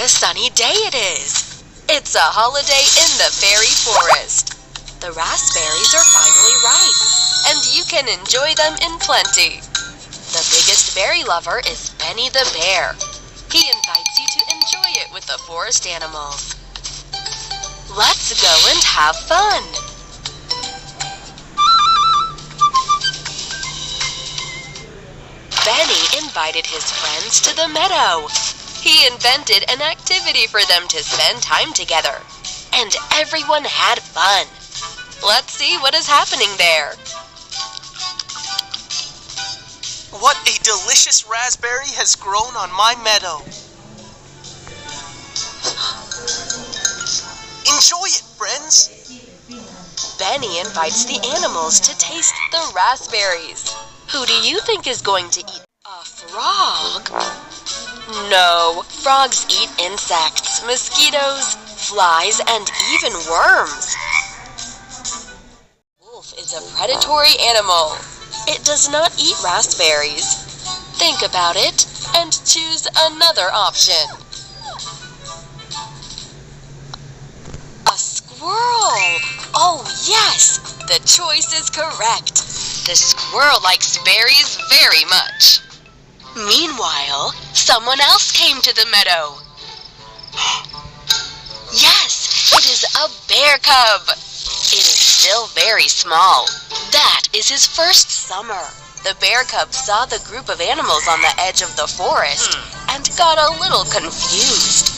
a sunny day it is. It's a holiday in the fairy forest. The raspberries are finally ripe, and you can enjoy them in plenty. The biggest berry lover is Benny the bear. He invites you to enjoy it with the forest animals. Let's go and have fun! Benny invited his friends to the meadow. He invented an activity for them to spend time together, and everyone had fun. Let's see what is happening there. What a delicious raspberry has grown on my meadow. Enjoy it, friends. Benny invites the animals to taste the raspberries. Who do you think is going to eat? A frog? No, frogs eat insects, mosquitoes, flies, and even worms. Wolf is a predatory animal. It does not eat raspberries. Think about it and choose another option. A squirrel! Oh yes, the choice is correct. The squirrel likes berries very much. Meanwhile, someone else came to the meadow. Yes, it is a bear cub. It is still very small. That is his first summer. The bear cub saw the group of animals on the edge of the forest and got a little confused.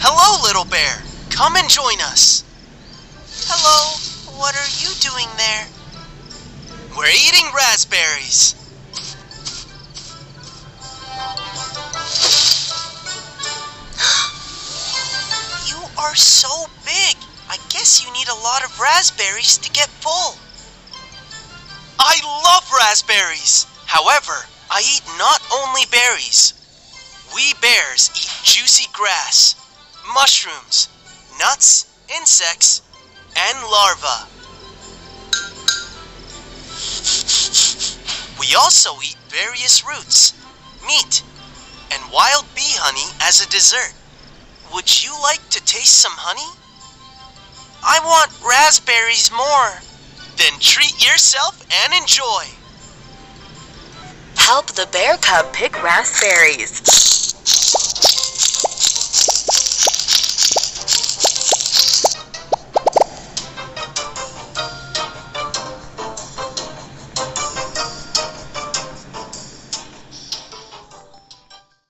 Hello, little bear. Come and join us. Hello. What are you doing there? We're eating raspberries. You are so big. I guess you need a lot of raspberries to get full. I love raspberries. However, I eat not only berries. We bears eat juicy grass, mushrooms, nuts, insects, and larvae. We also eat various roots, meat, and wild bee honey as a dessert. Would you like to taste some honey? I want raspberries more. Then treat yourself and enjoy. Help the bear cub pick raspberries.